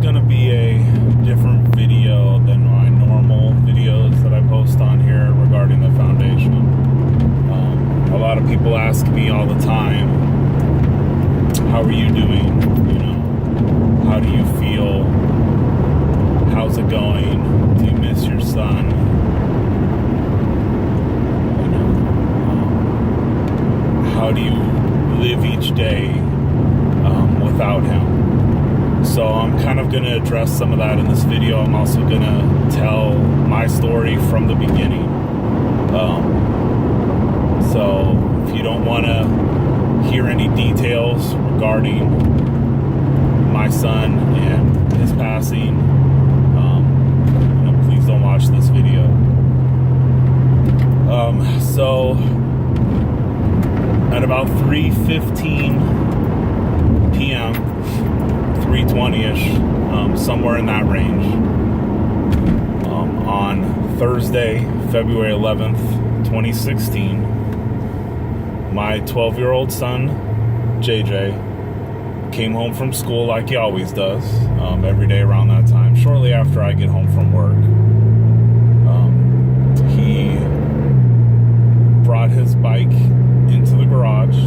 going to be a different video than my normal videos that I post on here regarding the foundation. A lot of people ask me all the time, how are you doing? You know, how do you feel? How's it going? Do you miss your son? You know, how do you live each day without him? So I'm kind of going to address some of that in this video. I'm also going to tell my story from the beginning. So if you don't want to hear any details regarding my son and his passing, please don't watch this video. So at about 3:15 p.m., 3:20ish, somewhere in that range, on Thursday, February 11th, 2016, my 12-year-old son, JJ, came home from school like he always does, every day around that time, shortly after I get home from work. He brought his bike into the garage.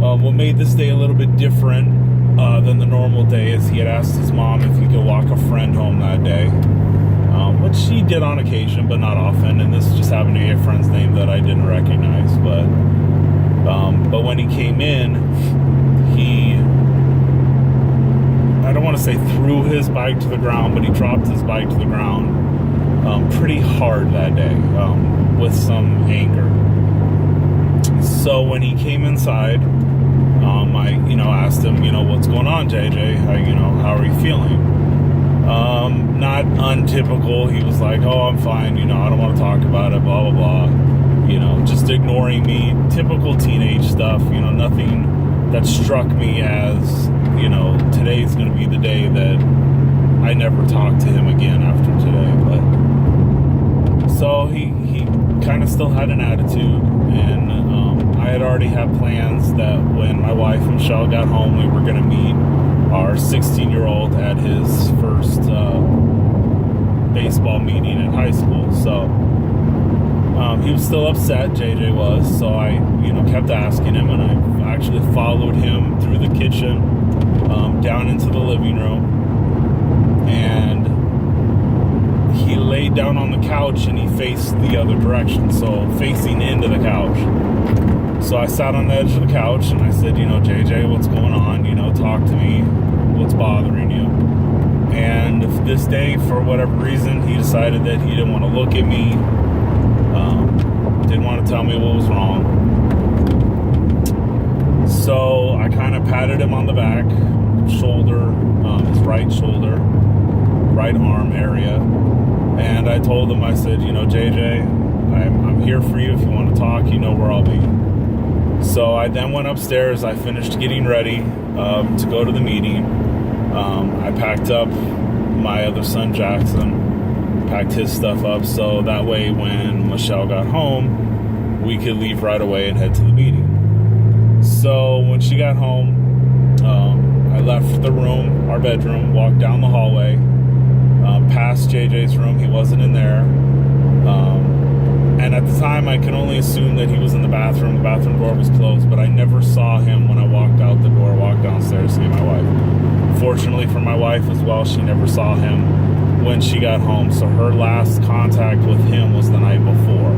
What made this day a little bit different than the normal day is he had asked his mom if he could walk a friend home that day, which she did on occasion, but not often, and this just happened to be a friend's name that I didn't recognize. But when he came in, he, I don't want to say threw his bike to the ground, but he dropped his bike to the ground pretty hard that day, with some anger. So when he came inside, I asked him, what's going on, JJ? How are you feeling? Not untypical. He was like, oh, I'm fine. I don't want to talk about it, blah, blah, blah. Just ignoring me. Typical teenage stuff. Nothing that struck me as, today's going to be the day that I never talk to him again after today. But so he kind of still had an attitude, and I had already had plans that when my wife Michelle got home, we were going to meet our 16-year-old at his first baseball meeting at high school. So he was still upset, JJ was, so I kept asking him, and I actually followed him through the kitchen down into the living room, and he laid down on the couch and he faced the other direction, so facing into the couch. So I sat on the edge of the couch and I said, JJ, what's going on? Talk to me. What's bothering you? And this day, for whatever reason, he decided that he didn't want to look at me, didn't want to tell me what was wrong. So I kind of patted him on the back, shoulder, his right shoulder, right arm area, and I told him, I said, JJ, I'm here for you if you want to talk, where I'll be. So I then went upstairs. I finished getting ready to go to the meeting. I packed up my other son, Jackson, packed his stuff up, so that way when Michelle got home, we could leave right away and head to the meeting. So when she got home, I left the room, our bedroom, walked down the hallway, past JJ's room. He wasn't in there. And at the time, I could only assume that he was in the bathroom. The bathroom door was closed, but I never saw him when I walked out the door, walked downstairs to get my wife. Fortunately for my wife as well, she never saw him when she got home. So her last contact with him was the night before.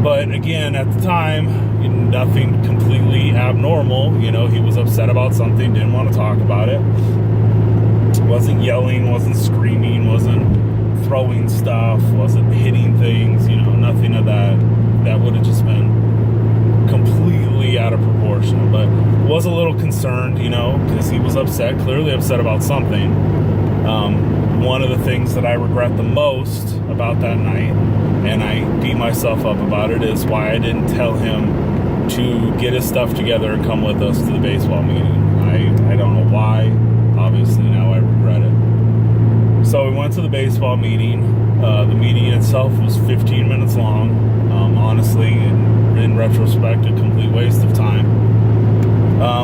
But again, at the time, nothing completely abnormal. He was upset about something, didn't want to talk about it. Wasn't yelling, wasn't screaming, wasn't throwing stuff, wasn't hitting things, nothing of that. That would have just been completely out of proportion. But was a little concerned, because he was upset, clearly upset about something. One of the things that I regret the most about that night, and I beat myself up about it, is why I didn't tell him to get his stuff together and come with us to the baseball meeting. I don't know why. Obviously now I regret it. So we went to the baseball meeting. The meeting itself was 15 minutes long. Honestly, in retrospect, a complete waste of time.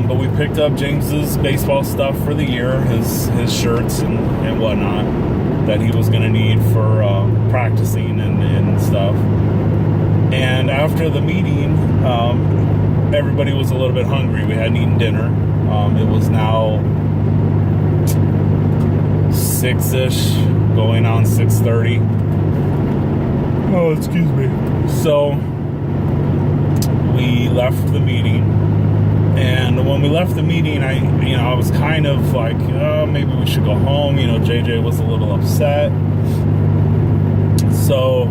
But we picked up James's baseball stuff for the year, his shirts and whatnot that he was going to need for practicing and stuff. And after the meeting, everybody was a little bit hungry. We hadn't eaten dinner. It was now 6-ish, going on 6:30. Oh, excuse me. So we left the meeting, and when we left the meeting, I was kind of like, oh, maybe we should go home. JJ was a little upset. So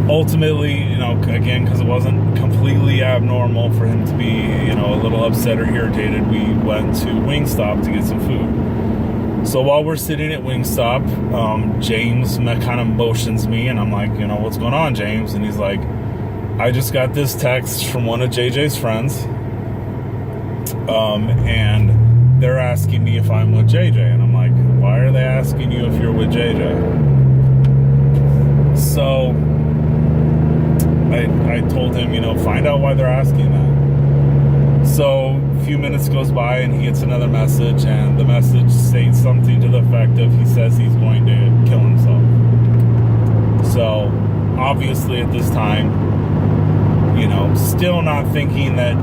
ultimately, again, because it wasn't completely abnormal for him to be, a little upset or irritated, we went to Wingstop to get some food. So while we're sitting at Wingstop, James kind of motions me, and I'm like, what's going on, James? And he's like, I just got this text from one of JJ's friends, and they're asking me if I'm with JJ. And I'm like, why are they asking you if you're with JJ? So I told him, find out why they're asking that. So a few minutes goes by, and he gets another message, and the message states something to the effect of, he says he's going to kill himself. So obviously at this time, still not thinking that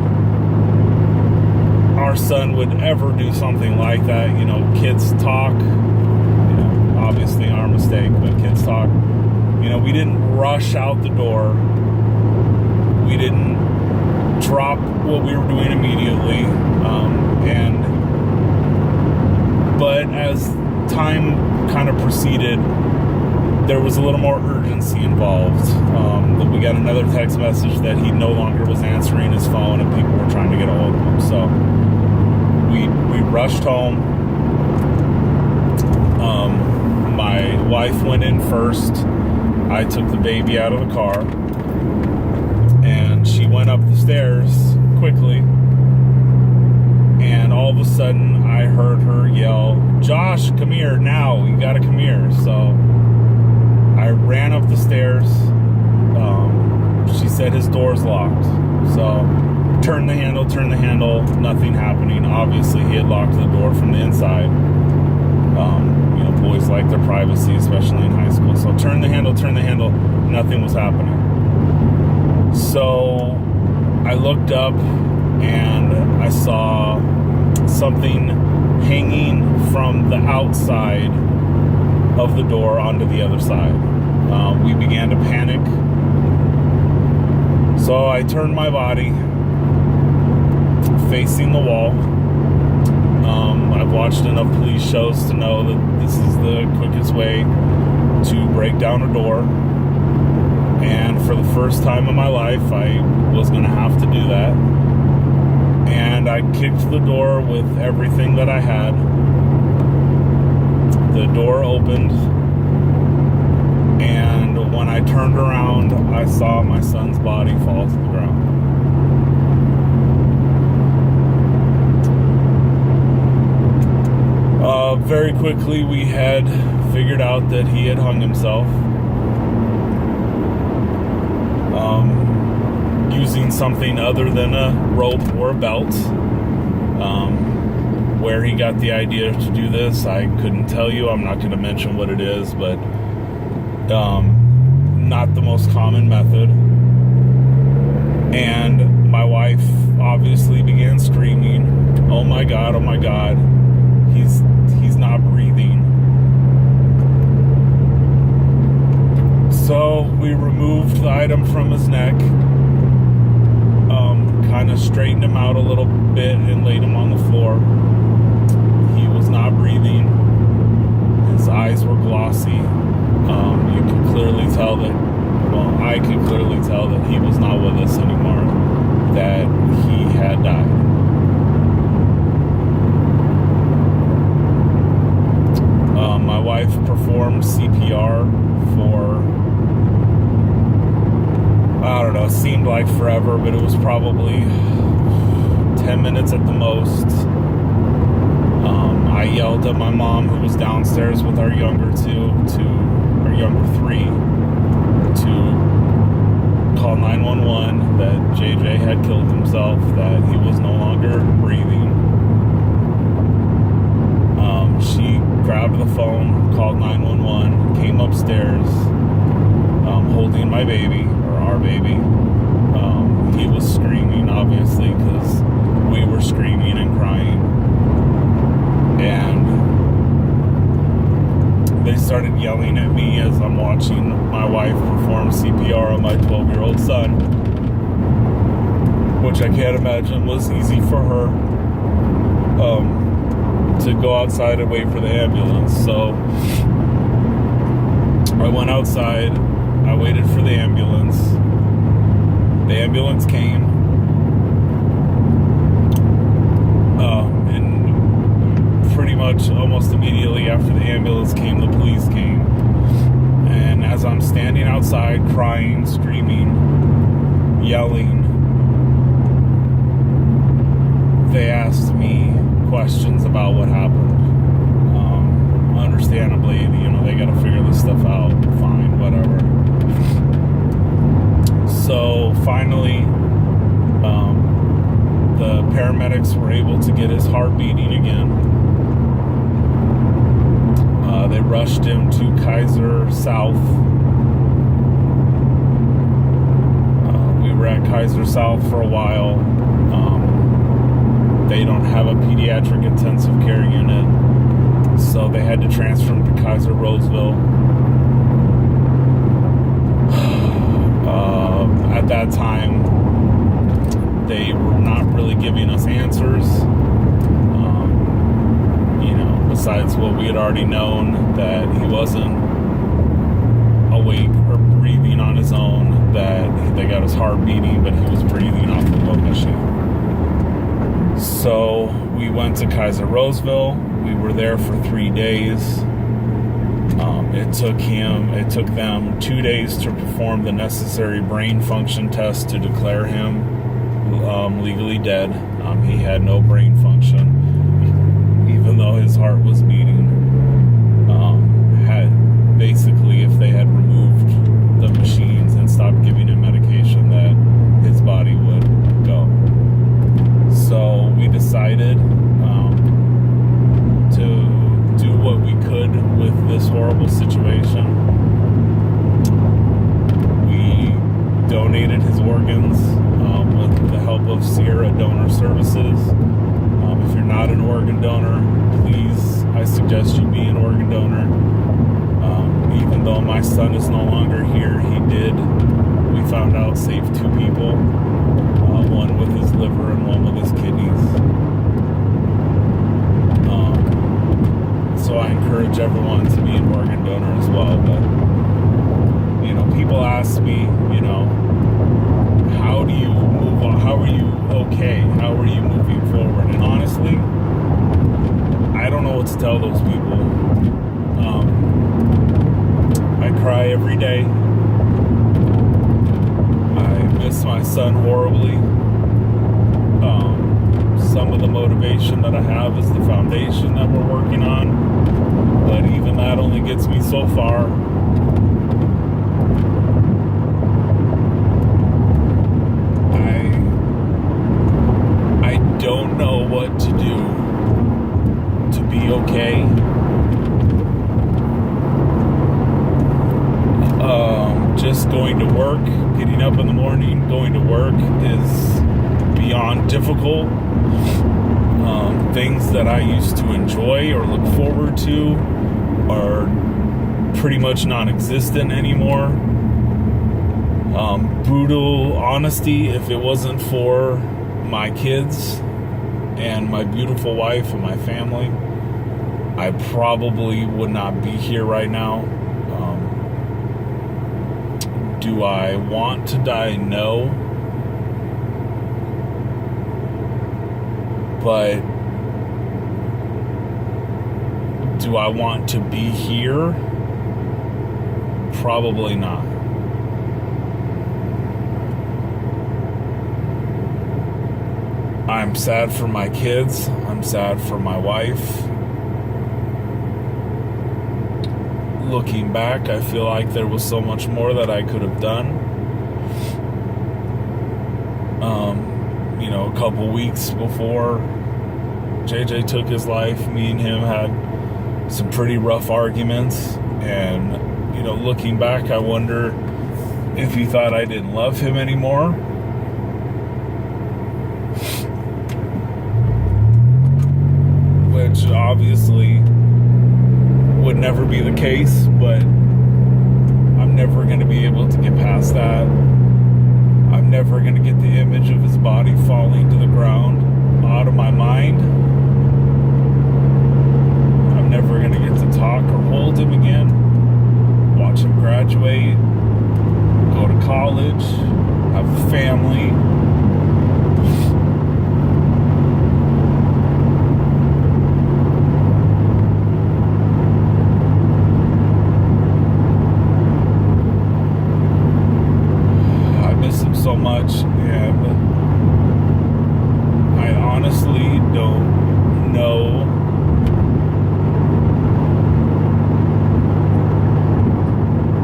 our son would ever do something like that. Kids talk, obviously our mistake, but kids talk. We didn't rush out the door. We didn't drop what we were doing immediately. But as time kind of proceeded, there was a little more urgency involved. We got another text message that he no longer was answering his phone, and people were trying to get a hold of him. So we rushed home. My wife went in first. I took the baby out of the car, and she went up the stairs quickly, and all of a sudden I heard her yell, Josh, come here now, you gotta come here. So I ran up the stairs. She said his door's locked. So turn the handle, nothing happening. Obviously he had locked the door from the inside. Boys like their privacy, especially in high school. So turn the handle, nothing was happening. So I looked up, and I saw something hanging from the outside of the door onto the other side. We began to panic. So I turned my body facing the wall. I've watched enough police shows to know that this is the quickest way to break down a door. And for the first time in my life, I was going to have to do that. And I kicked the door with everything that I had. The door opened, and when I turned around, I saw my son's body fall to the ground. Very quickly, we had figured out that he had hung himself using something other than a rope or a belt. Where he got the idea to do this, I couldn't tell you. I'm not going to mention what it is, but not the most common method. And my wife obviously began screaming, oh my God, he's not breathing. So we removed the item from his neck, kind of straightened him out a little bit and laid him on the floor. He was not breathing. His eyes were glossy. You could clearly tell that, I could clearly tell that he was not with us anymore, that he had died. My wife performed CPR for, I don't know, it seemed like forever, but it was probably 10 minutes at the most. I yelled at my mom, who was downstairs with our younger three, to call 911, that JJ had killed himself, that he was no longer breathing. phone, called 911, came upstairs, holding my baby, or our baby. He was screaming, obviously, because we were screaming and crying. And they started yelling at me as I'm watching my wife perform CPR on my 12-year-old son, which I can't imagine was easy for her, to go outside and wait for the ambulance. So I went outside, I waited for the ambulance. The ambulance came, and pretty much almost immediately after the ambulance came, the police came. And as I'm standing outside crying, screaming, yelling, they asked me questions about what happened. Understandably, they got to figure this stuff out. Fine, whatever. So finally, the paramedics were able to get his heart beating again. They rushed him to Kaiser South. We were at Kaiser South for a while. They don't have a pediatric intensive care unit, so they had to transfer him to Kaiser Roseville. At that time, they were not really giving us answers, besides what we had already known, that he wasn't awake or breathing on his own, that they got his heart beating, but he was breathing off the blood machine. So we went to Kaiser Roseville. We were there for 3 days. It took them 2 days to perform the necessary brain function test to declare him legally dead. He had no brain function, even though his heart was beating. Basically, if they had removed the machines and stopped giving him medication, that his body would go. So we decided to do what we could with this horrible situation. We donated his organs with the help of Sierra Donor Services. If you're not an organ donor, please, I suggest you be an organ donor. Even though my son is no longer here, we found out, save 2 people, one with his liver and one with his kidneys. So I encourage everyone to be an organ donor as well. But, people ask me, how do you move on? How are you okay? How are you moving forward? And honestly, I don't know what to tell those people. I cry every day. I miss my son horribly. Some of the motivation that I have is the foundation that we're working on, but even that only gets me so far. I don't know what to do to be okay. Just going to work, getting up in the morning, going to work is beyond difficult. Things that I used to enjoy or look forward to are pretty much non-existent anymore. Brutal honesty, if it wasn't for my kids and my beautiful wife and my family, I probably would not be here right now. Do I want to die? No. But do I want to be here? Probably not. I'm sad for my kids. I'm sad for my wife. Looking back, I feel like there was so much more that I could have done. A couple weeks before JJ took his life, me and him had some pretty rough arguments. And, looking back, I wonder if he thought I didn't love him anymore. Which obviously would never be the case, but I'm never going to be able to get past that. I'm never going to get the image of his body falling to the ground out of my mind. I'm never going to get to talk or hold him again, watch him graduate, go to college, have a family. So much, and I honestly don't know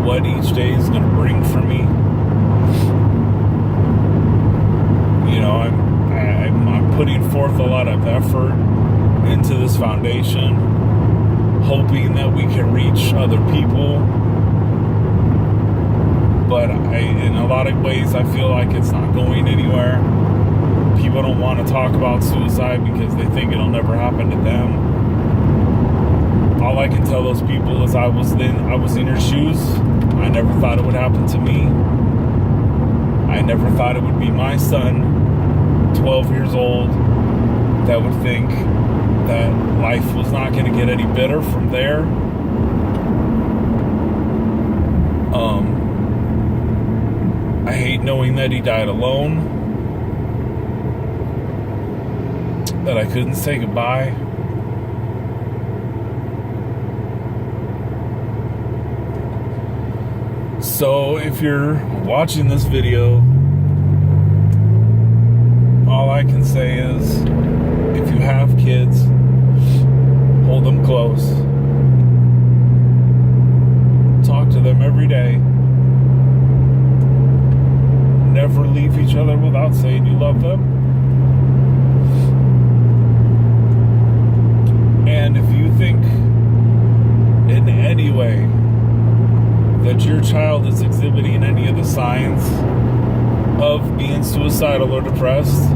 what each day is going to bring for me. I'm putting forth a lot of effort into this foundation, hoping that we can reach other people. But in a lot of ways, I feel like it's not going anywhere. People don't want to talk about suicide because they think it'll never happen to them. All I can tell those people is I was in your shoes. I never thought it would happen to me. I never thought it would be my son, 12 years old, that would think that life was not going to get any better from there. I hate knowing that he died alone, that I couldn't say goodbye. So if you're watching this video, all I can say is, if you have kids, hold them close. Talk to them every day. Never leave each other without saying you love them. And if you think in any way that your child is exhibiting any of the signs of being suicidal or depressed,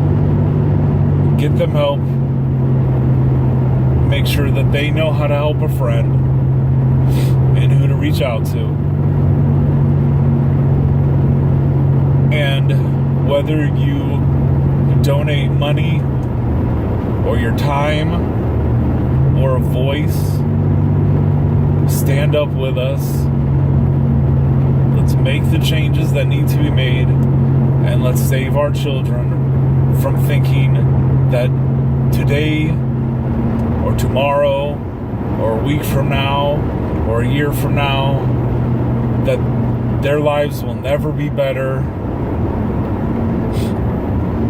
get them help. Make sure that they know how to help a friend and who to reach out to. And whether you donate money or your time or a voice, stand up with us. Let's make the changes that need to be made, and let's save our children from thinking that today or tomorrow or a week from now or a year from now that their lives will never be better,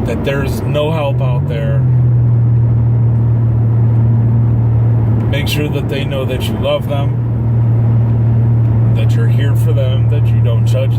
that there's no help out there. Make sure that they know that you love them, that you're here for them, that you don't judge